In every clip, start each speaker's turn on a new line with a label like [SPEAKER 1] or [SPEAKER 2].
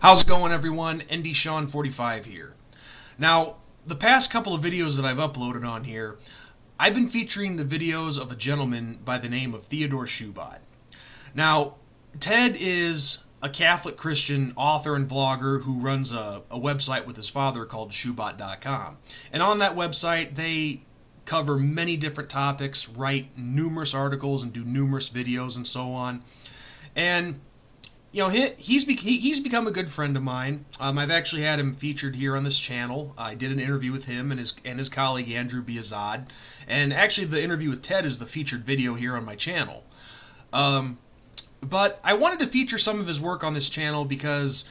[SPEAKER 1] How's it going, everyone? NDSean45 here. Now, the past couple of videos that I've uploaded on here, I've been featuring the videos of a gentleman by the name of Theodore Schubot. Now, Ted is a Catholic Christian author and vlogger who runs a website with his father called Schubot.com. And on that website, they cover many different topics, write numerous articles, and do numerous videos and so on. And you know, he's become a good friend of mine. I've actually had him featured here on this channel. I did an interview with him and his colleague Andrew Biazad, and actually the interview with Ted is the featured video here on my channel. But I wanted to feature some of his work on this channel because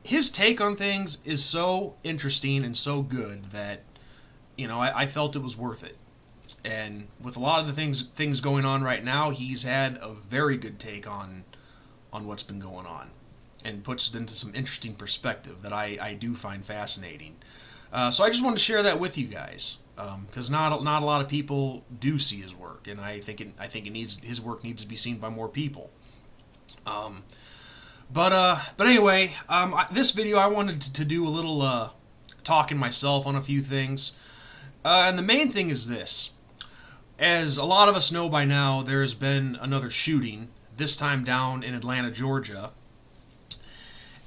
[SPEAKER 1] his take on things is so interesting and so good that, you know, I felt it was worth it. And with a lot of the things going on right now, he's had a very good take on what's been going on, and puts it into some interesting perspective that I do find fascinating. So I just wanted to share that with you guys, because not a lot of people do see his work, and I think his work needs to be seen by more people. But anyway, this video I wanted to do a little talking myself on a few things, and the main thing is this. As a lot of us know by now, there has been another shooting, this time down in Atlanta, Georgia.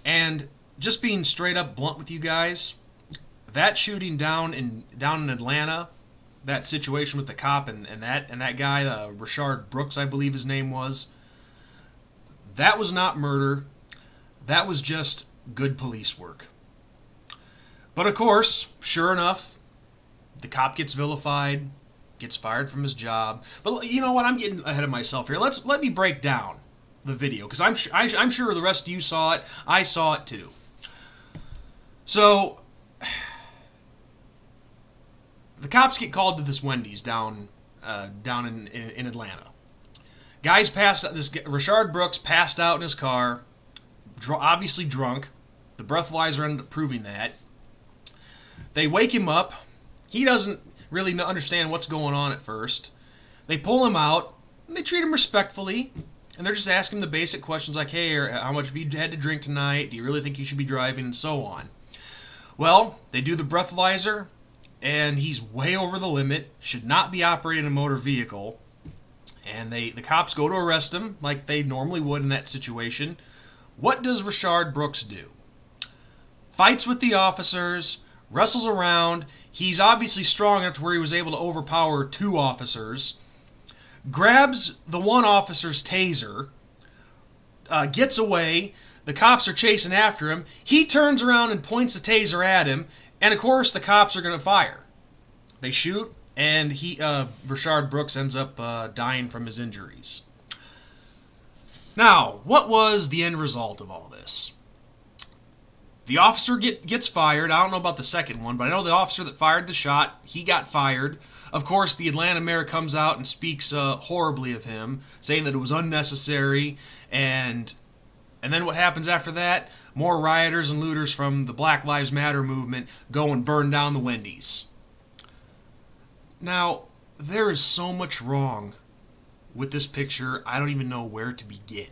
[SPEAKER 1] And just being straight up blunt with you guys, that shooting down in Atlanta, that situation with the cop and that guy, Rayshard Brooks, I believe his name was, that was not murder. That was just good police work. But of course, sure enough, the cop gets vilified, gets fired from his job. But you know what? I'm getting ahead of myself here. Let me break down the video, because I'm sure the rest of you saw it. I saw it too. So the cops get called to this Wendy's down in Atlanta. Guys passed out. This Rayshard Brooks passed out in his car, obviously drunk. The breathalyzer ended up proving that. They wake him up. He doesn't really understand what's going on at first. They pull him out, and they treat him respectfully, and they're just asking him the basic questions like, hey, how much have you had to drink tonight? Do you really think you should be driving? And so on. Well, they do the breathalyzer, and he's way over the limit, should not be operating a motor vehicle, and the cops go to arrest him like they normally would in that situation. What does Rayshard Brooks do? Fights with the officers, wrestles around. He's obviously strong enough to where he was able to overpower two officers, grabs the one officer's taser, gets away. The cops are chasing after him. He turns around and points the taser at him, and of course the cops are going to fire. They shoot, and Rayshard Brooks ends up dying from his injuries. Now, what was the end result of all this? The officer gets fired. I don't know about the second one, but I know the officer that fired the shot, he got fired. Of course, the Atlanta mayor comes out and speaks horribly of him, saying that it was unnecessary. And then what happens after that? More rioters and looters from the Black Lives Matter movement go and burn down the Wendy's. Now, there is so much wrong with this picture, I don't even know where to begin.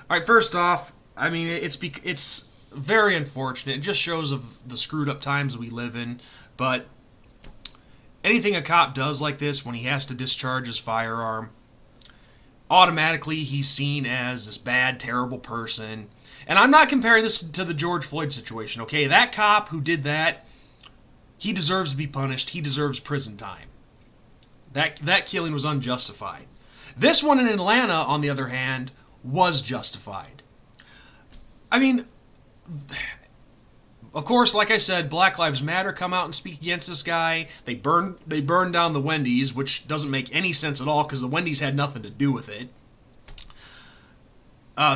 [SPEAKER 1] All right, first off, I mean, it's very unfortunate. It just shows of the screwed up times we live in. But anything a cop does like this, when he has to discharge his firearm, automatically he's seen as this bad, terrible person. And I'm not comparing this to the George Floyd situation, okay? That cop who did that, he deserves to be punished. He deserves prison time. That killing was unjustified. This one in Atlanta, on the other hand, was justified. I mean, of course, like I said, Black Lives Matter come out and speak against this guy. They burn down the Wendy's, which doesn't make any sense at all because the Wendy's had nothing to do with it.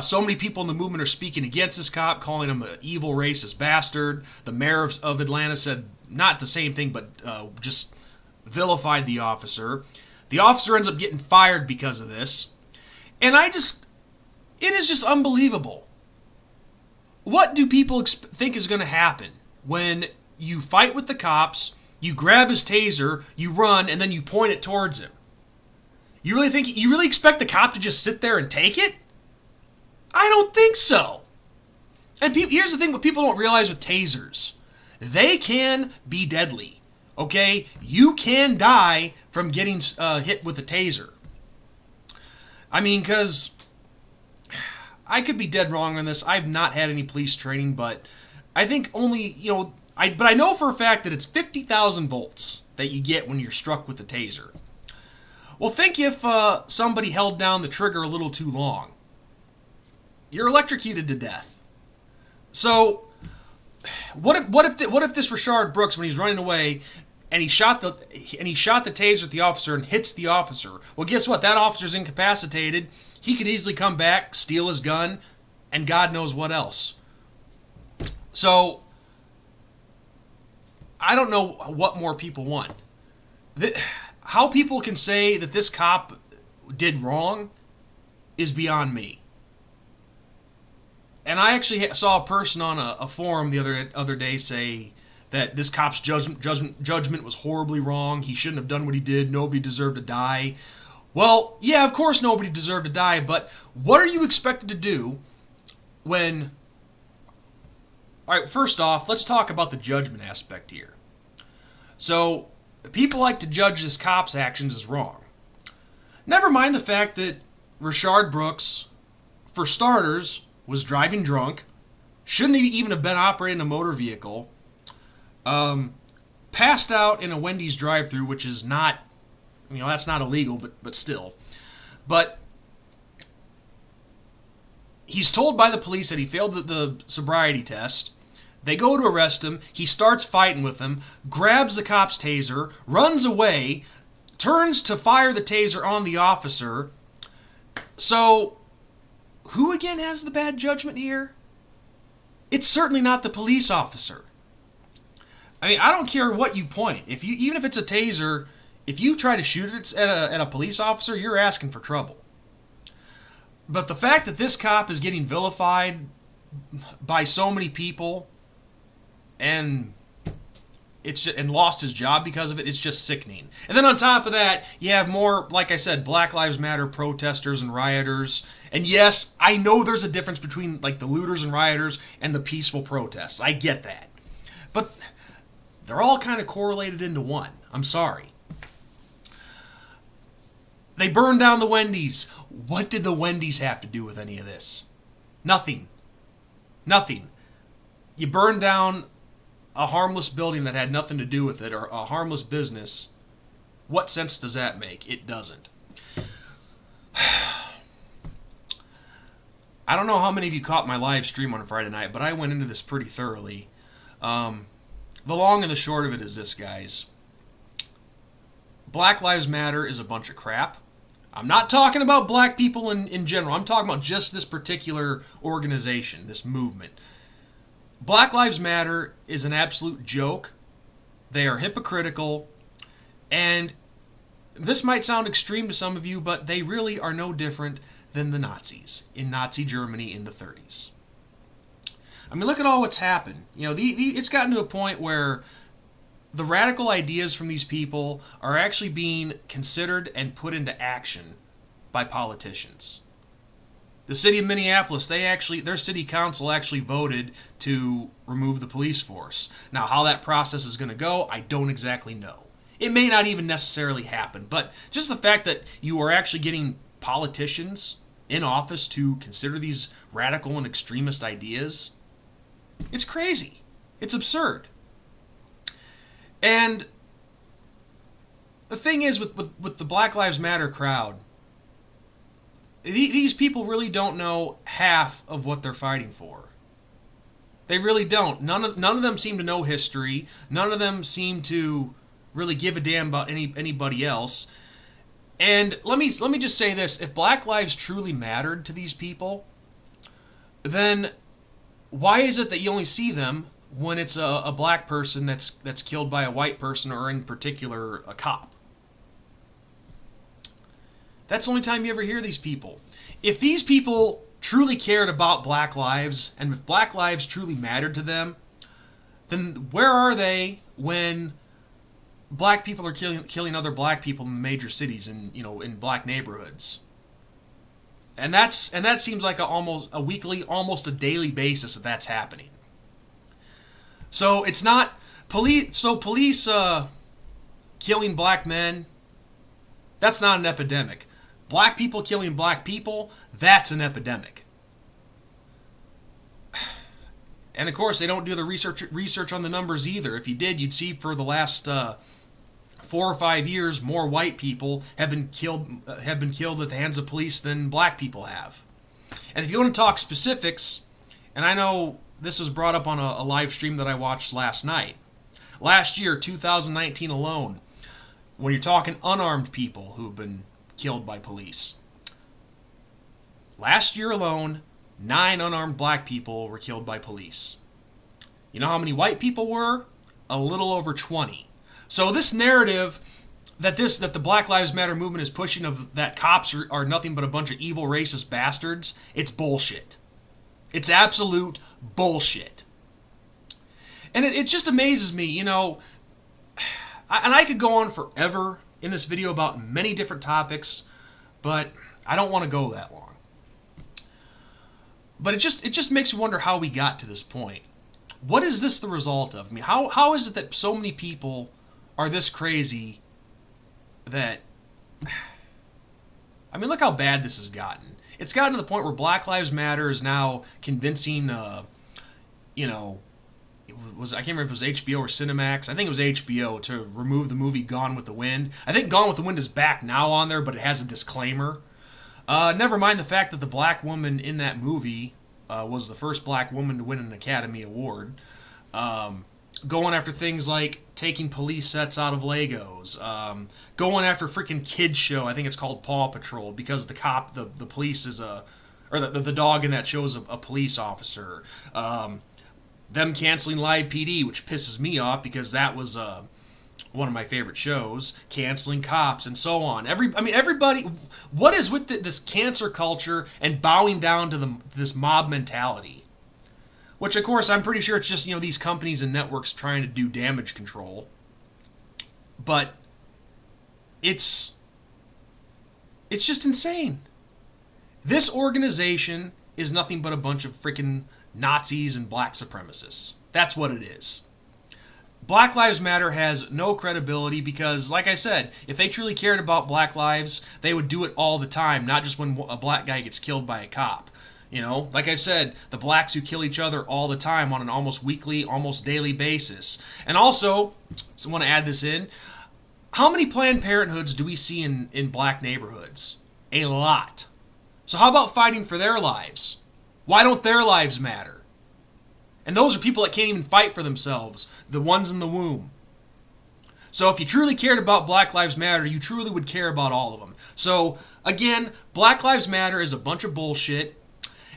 [SPEAKER 1] So many people in the movement are speaking against this cop, calling him an evil racist bastard. The mayor of Atlanta said not the same thing, but just vilified the officer. The officer ends up getting fired because of this. And it is just unbelievable. What do people think is going to happen when you fight with the cops, you grab his taser, you run, and then you point it towards him? You really expect the cop to just sit there and take it? I don't think so. And here's the thing: what people don't realize with tasers, they can be deadly. Okay, you can die from getting hit with a taser. I mean, because I could be dead wrong on this. I've not had any police training, but I think only, but I know for a fact that it's 50,000 volts that you get when you're struck with a taser. Well, think if somebody held down the trigger a little too long. You're electrocuted to death. So, what if this Rayshard Brooks, when he's running away, and he shot the taser at the officer and hits the officer? Well, guess what? That officer's incapacitated. He could easily come back, steal his gun, and God knows what else. So, I don't know what more people want. How people can say that this cop did wrong is beyond me. And I actually saw a person on a forum the other day say that this cop's judgment was horribly wrong. He shouldn't have done what he did. Nobody deserved to die. Well, yeah, of course nobody deserved to die, but what are you expected to do when... Alright, first off, let's talk about the judgment aspect here. So, people like to judge this cop's actions as wrong. Never mind the fact that Rayshard Brooks, for starters, was driving drunk, shouldn't even have been operating a motor vehicle, passed out in a Wendy's drive-thru, which is not, that's not illegal, but still. But he's told by the police that he failed the sobriety test. They go to arrest him. He starts fighting with them, grabs the cop's taser, runs away, turns to fire the taser on the officer. So, who again has the bad judgment here? It's certainly not the police officer. I mean, I don't care what you point. Even if it's a taser, if you try to shoot it at a police officer, you're asking for trouble. But the fact that this cop is getting vilified by so many people and lost his job because of it, it's just sickening. And then on top of that, you have more, like I said, Black Lives Matter protesters and rioters. And yes, I know there's a difference between like the looters and rioters and the peaceful protests. I get that. But they're all kind of correlated into one. I'm sorry. They burned down the Wendy's. What did the Wendy's have to do with any of this? Nothing. Nothing. You burned down a harmless building that had nothing to do with it, or a harmless business. What sense does that make? It doesn't. I don't know how many of you caught my live stream on Friday night, but I went into this pretty thoroughly. The long and the short of it is this, guys. Black Lives Matter is a bunch of crap. I'm not talking about black people in general. I'm talking about just this particular organization, this movement. Black Lives Matter is an absolute joke. They are hypocritical. And this might sound extreme to some of you, but they really are no different than the Nazis in Nazi Germany in the 30s. I mean, look at all what's happened. It's gotten to a point where the radical ideas from these people are actually being considered and put into action by politicians. The city of Minneapolis, their city council actually voted to remove the police force. Now, how that process is going to go, I don't exactly know. It may not even necessarily happen, but just the fact that you are actually getting politicians in office to consider these radical and extremist ideas, it's crazy. It's absurd. And the thing is, with the Black Lives Matter crowd, these people really don't know half of what they're fighting for. They really don't. None of them seem to know history. None of them seem to really give a damn about anybody else. And let me just say this: if Black lives truly mattered to these people, then why is it that you only see them when it's a black person that's killed by a white person, or in particular a cop? That's the only time you ever hear these people. If these people truly cared about black lives, and if black lives truly mattered to them, then where are they when black people are killing other black people in the major cities and in black neighborhoods? And that seems like almost a weekly, almost a daily basis that's happening. So it's not police. So police killing black men, that's not an epidemic. Black people killing black people, that's an epidemic. And of course, they don't do the research on the numbers either. If you did, you'd see for the last 4 or 5 years, more white people have been killed at the hands of police than black people have. And if you want to talk specifics, and I know this was brought up on a live stream that I watched last night. Last year, 2019 alone, when you're talking unarmed people who've been killed by police. Last year alone, 9 unarmed black people were killed by police. You know how many white people were? A little over 20. So this narrative that the Black Lives Matter movement is pushing of that cops are nothing but a bunch of evil racist bastards, it's bullshit. It's absolute bullshit. And it just amazes me, you know, and I could go on forever in this video about many different topics, but I don't want to go that long. But it just makes me wonder how we got to this point. What is this the result of? I mean, how is it that so many people are this crazy that... I mean, look how bad this has gotten. It's gotten to the point where Black Lives Matter is now convincing, you know, I can't remember if it was HBO or Cinemax. I think it was HBO to remove the movie Gone with the Wind. I think Gone with the Wind is back now on there, but it has a disclaimer. Never mind the fact that the black woman in that movie was the first black woman to win an Academy Award. Going after things like taking police sets out of Legos. Going after freaking kids show. I think it's called Paw Patrol because the police is the dog in that show is a police officer. Them canceling Live PD, which pisses me off because that was one of my favorite shows. Canceling cops and so on. Everybody. What is with this cancer culture and bowing down to this mob mentality? Which, of course, I'm pretty sure it's just, you know, these companies and networks trying to do damage control. But it's just insane. This organization is nothing but a bunch of freaking Nazis and black supremacists. That's what it is. Black Lives Matter has no credibility because, like I said, if they truly cared about black lives, they would do it all the time, not just when a black guy gets killed by a cop. You know, like I said, the blacks who kill each other all the time on an almost weekly, almost daily basis. And also, I want to add this in, how many Planned Parenthoods do we see in black neighborhoods? A lot. So how about fighting for their lives? Why don't their lives matter? And those are people that can't even fight for themselves, the ones in the womb. So if you truly cared about Black Lives Matter, you truly would care about all of them. So, again, Black Lives Matter is a bunch of bullshit.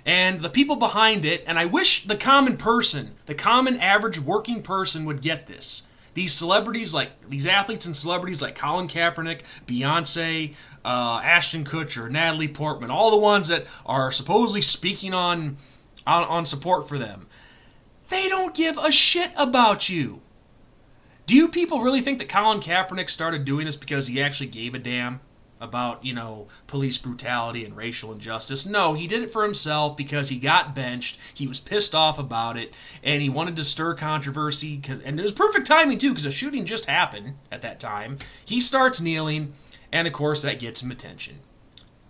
[SPEAKER 1] And the people behind it, and I wish the common person, the common average working person would get this. These celebrities, like these athletes and celebrities like Colin Kaepernick, Beyonce, Ashton Kutcher, Natalie Portman, all the ones that are supposedly speaking on support for them, they don't give a shit about you. Do you people really think that Colin Kaepernick started doing this because he actually gave a damn about, you know, police brutality and racial injustice? No, he did it for himself because he got benched, he was pissed off about it, and he wanted to stir controversy, and it was perfect timing too, because a shooting just happened at that time. He starts kneeling, and of course that gets him attention.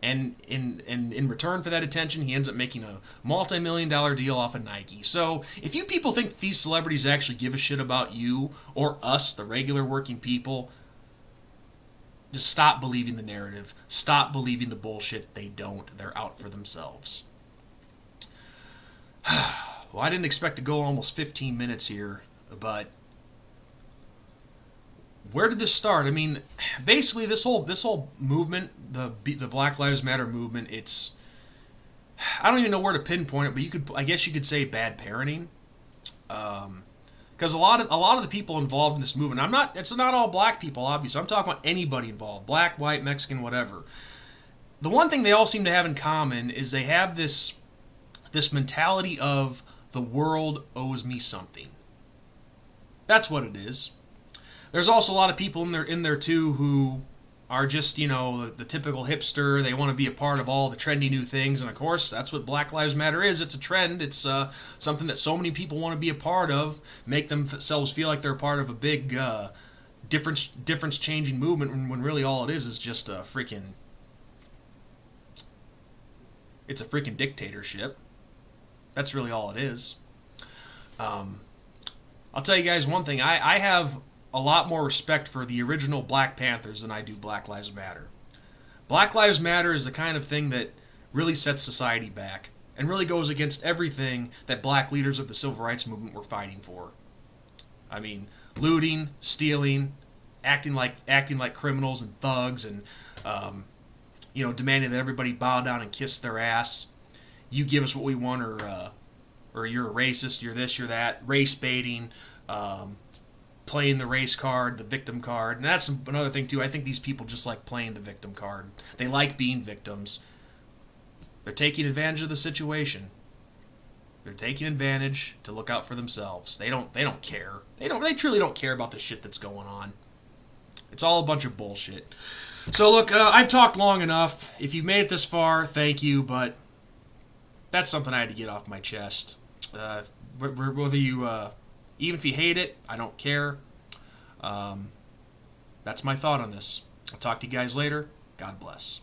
[SPEAKER 1] And in return for that attention, he ends up making a multi-million-dollar deal off of Nike. So if you people think these celebrities actually give a shit about you or us, the regular working people, just stop believing the narrative. Stop believing the bullshit. They don't. They're out for themselves. Well, I didn't expect to go almost 15 minutes here, but where did this start? I mean, basically this whole movement, the Black Lives Matter movement, it's, I don't even know where to pinpoint it, but I guess you could say bad parenting. Because a lot of the people involved in this movement, it's not all black people, obviously. I'm talking about anybody involved, black, white, Mexican, whatever. The one thing they all seem to have in common is they have this mentality of the world owes me something. That's what it is. There's also a lot of people in there too who are just, the typical hipster. They want to be a part of all the trendy new things, and of course, that's what Black Lives Matter is. It's a trend. It's something that so many people want to be a part of, make themselves feel like they're a part of a big difference-changing movement, when really all it is just a freaking... It's a freaking dictatorship. That's really all it is. I'll tell you guys one thing. I have a lot more respect for the original Black Panthers than I do Black Lives Matter. Black Lives Matter is the kind of thing that really sets society back and really goes against everything that black leaders of the civil rights movement were fighting for. I mean, looting, stealing, acting like criminals and thugs, and demanding that everybody bow down and kiss their ass. You give us what we want, or you're a racist, you're this, you're that, race baiting, playing the race card, the victim card. And that's another thing, too. I think these people just like playing the victim card. They like being victims. They're taking advantage of the situation. They're taking advantage to look out for themselves. They don't care. They truly don't care about the shit that's going on. It's all a bunch of bullshit. So look, I've talked long enough. If you've made it this far, thank you, but that's something I had to get off my chest. Whether you, even if you hate it, I don't care. That's my thought on this. I'll talk to you guys later. God bless.